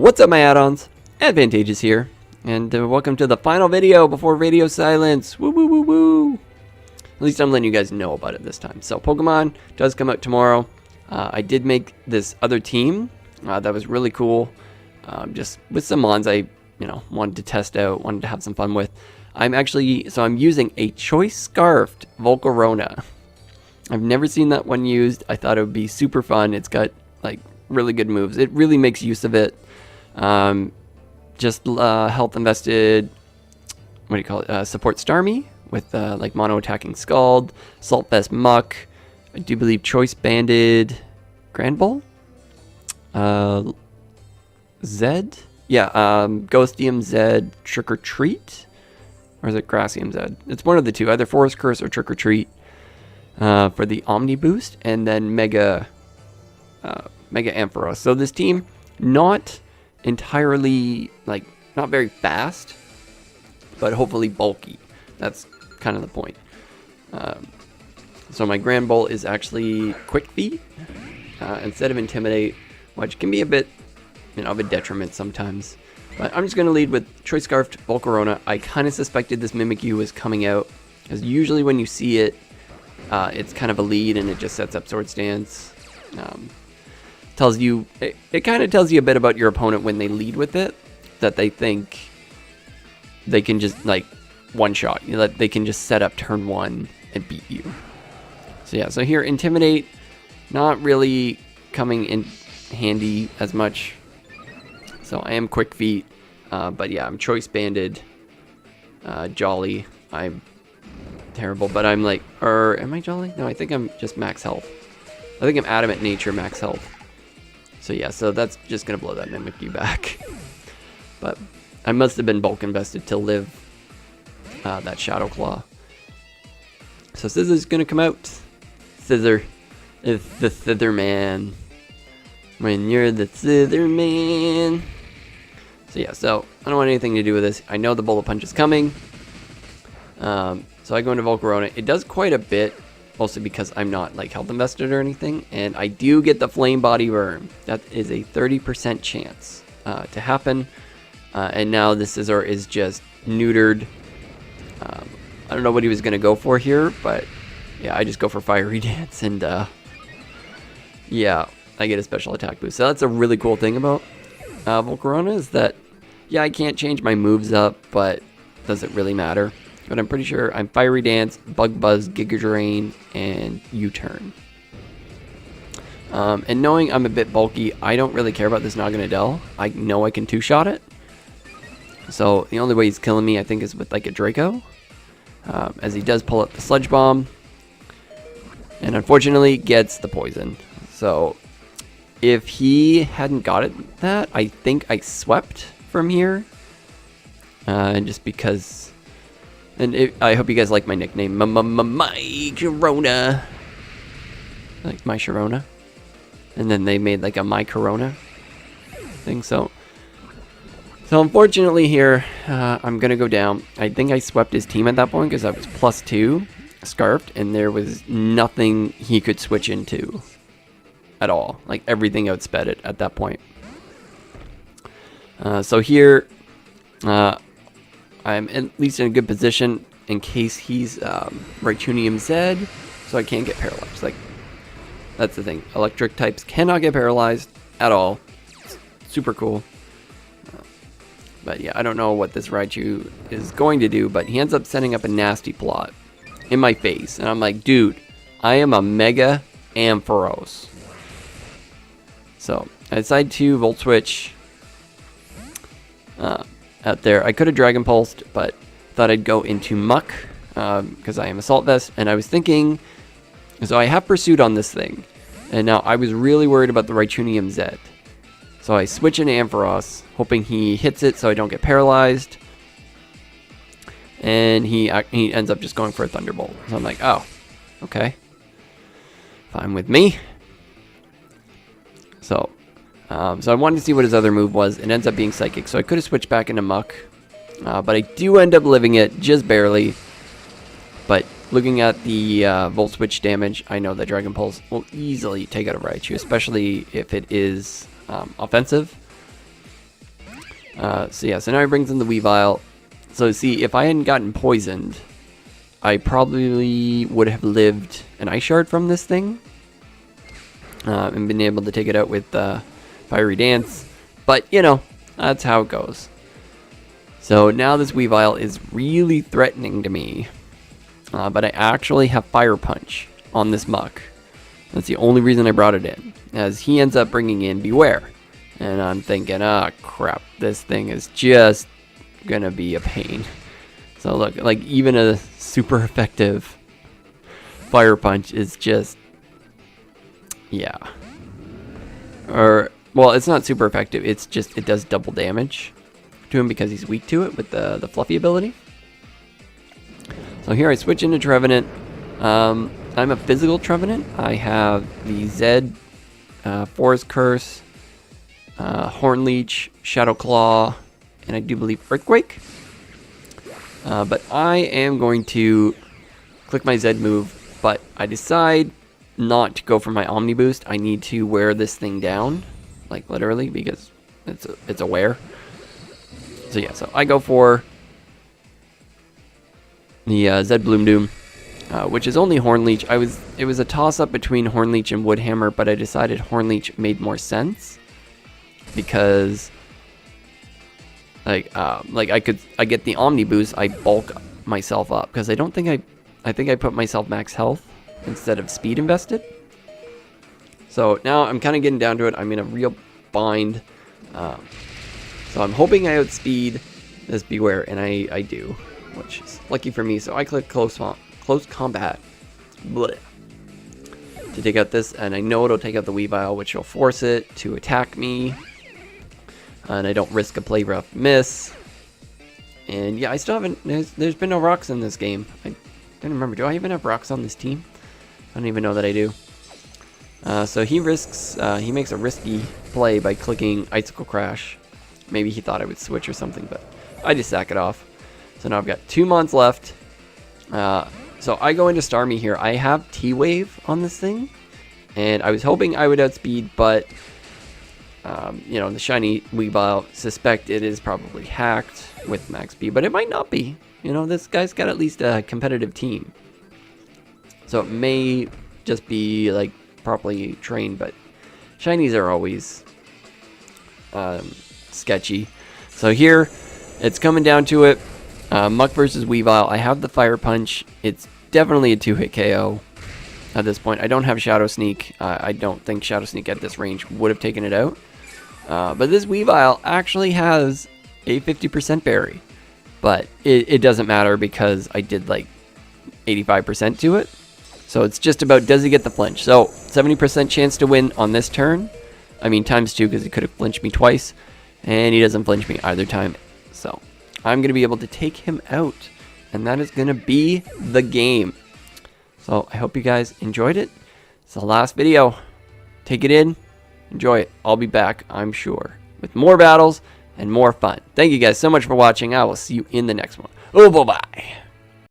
What's up, my add-ons? Advantageous here, and welcome to the final video before radio silence. Woo woo woo woo. At least I'm letting you guys know about it this time. So Pokemon does come out tomorrow. I did make this other team that was really cool, just with some mons I wanted to test out, wanted to have some fun with. I'm using a choice scarfed Volcarona. I've never seen that one used. I thought it would be super fun. It's got like really good moves. It really makes use of it. Health invested, what do you call it, support Starmie with like mono attacking Scald, Salt Vest Muck, I do believe Choice Banded Grand Bull, Zed, yeah, Ghostium Zed Trick or Treat, or is it Grassium Zed? It's one of the two, either Forest Curse or Trick or Treat for the Omni boost, and then Mega Ampharos. So this team, not entirely, not very fast, but hopefully bulky. That's kind of the point. So my Grand Bull is actually Quick Feet instead of Intimidate, which can be a bit, of a detriment sometimes. But I'm just going to lead with Choice Scarfed Volcarona. I kind of suspected this Mimikyu was coming out, because usually when you see it, it's kind of a lead and it just sets up Sword Stance. Tells you, it kind of tells you a bit about your opponent when they lead with it, that they think they can just one shot, that they can just set up turn one and beat you. So yeah, so here Intimidate, not really coming in handy as much. So I am Quick Feet, but yeah, I'm Choice Banded, Jolly. I'm terrible, but I'm am I Jolly? No, I think I'm just max health. I think I'm Adamant Nature max health. So yeah, so that's just going to blow that Mimikyu back. But I must have been bulk invested to live that Shadow Claw. So Scissor's going to come out. Scissor is the Scissor Man. When you're the Scissor Man. So yeah, so I don't want anything to do with this. I know the Bullet Punch is coming. So I go into Volcarona. It does quite a bit. Mostly because I'm not health invested or anything, and I do get the Flame Body Burn. That is a 30% chance to happen, and now the Scizor is just neutered. I don't know what he was going to go for here, but yeah, I just go for Fiery Dance, and yeah, I get a special attack boost. So that's a really cool thing about Volcarona, is that, yeah, I can't change my moves up, but does it really matter? But I'm pretty sure I'm Fiery Dance, Bug Buzz, Giga Drain, and U-Turn. And knowing I'm a bit bulky, I don't really care about this Naganadel. I know I can two-shot it. So the only way he's killing me, I think, is with a Draco. As he does pull up the Sludge Bomb. And unfortunately gets the poison. So if he hadn't got that, I think I swept from here. Just because... And I hope you guys like my nickname, My Sharona. Like My Sharona. And then they made a My Corona thing. So unfortunately here, I'm going to go down. I think I swept his team at that point because I was +2 scarfed. And there was nothing he could switch into at all. Everything outsped it at that point. So here... I'm at least in a good position in case he's Rhytunium Zed, so I can't get paralyzed. That's the thing. Electric types cannot get paralyzed at all. It's super cool. But yeah, I don't know what this Raichu is going to do, but he ends up setting up a nasty plot in my face. And I'm like, dude, I am a Mega Ampharos. So I decide to Volt Switch. Out there. I could have Dragon Pulsed, but thought I'd go into Muck, because I am Assault Vest, and I was thinking, so I have Pursuit on this thing, and now I was really worried about the Rhytunium Zed. So I switch into Ampharos, hoping he hits it so I don't get paralyzed, and he ends up just going for a Thunderbolt. So I'm like, oh, okay. Fine with me. So I wanted to see what his other move was. It ends up being Psychic, so I could have switched back into Muck. But I do end up living it, just barely. But looking at the Volt Switch damage, I know that Dragon Pulse will easily take out a Raichu, especially if it is offensive. So yeah, so now he brings in the Weavile. So see, if I hadn't gotten poisoned, I probably would have lived an Ice Shard from this thing. And been able to take it out with Fiery Dance. But, you know, that's how it goes. So now this Weavile is really threatening to me. But I actually have Fire Punch on this Muck. That's the only reason I brought it in. As he ends up bringing in Beware. And I'm thinking, ah, crap, this thing is just gonna be a pain. So look, like even a super effective Fire Punch is just, yeah. Or, well, it's not super effective, it's just, it does double damage to him because he's weak to it with the Fluffy ability. So here I switch into Trevenant. I'm a physical Trevenant. I have the Zed, Forest Curse, Hornleech, Shadow Claw, and I do believe Earthquake. But I am going to click my Zed move, but I decide not to go for my Omni Boost. I need to wear this thing down, like literally, because it's a wear. So yeah, so I go for the Zed Bloom Doom, which is only Hornleech. It was a toss-up between Hornleech and Woodhammer, but I decided Hornleech made more sense because like I get the Omni Boost, I bulk myself up because I think I put myself max health instead of speed invested. So now I'm kind of getting down to it. I'm in a real bind. So I'm hoping I outspeed this Beware, and I do, which is lucky for me. So I click close combat bleh, to take out this, and I know it'll take out the Weavile, which will force it to attack me. And I don't risk a play rough miss. And yeah, I still haven't, there's been no rocks in this game. I don't remember, do I even have rocks on this team? I don't even know that I do. So he makes a risky play by clicking Icicle Crash. Maybe he thought I would switch or something, but I just sack it off. So now I've got 2 months left. So I go into Starmie here. I have T-Wave on this thing, and I was hoping I would outspeed, but you know, the shiny Weavile, suspect it is probably hacked with max speed, but it might not be. You know, this guy's got at least a competitive team. So it may just be like properly trained, but shinies are always sketchy. So here, it's coming down to it. Muck versus Weavile. I have the Fire Punch. It's definitely a 2-hit KO at this point. I don't have Shadow Sneak. I don't think Shadow Sneak at this range would have taken it out. But this Weavile actually has a 50% berry. But it doesn't matter because I did like 85% to it. So it's just about, does he get the flinch? So 70% chance to win on this turn. I mean times 2 because he could have flinched me twice. And he doesn't flinch me either time. So I'm going to be able to take him out. And that is going to be the game. So I hope you guys enjoyed it. It's the last video. Take it in. Enjoy it. I'll be back, I'm sure, with more battles and more fun. Thank you guys so much for watching. I will see you in the next one. Oh, bye-bye.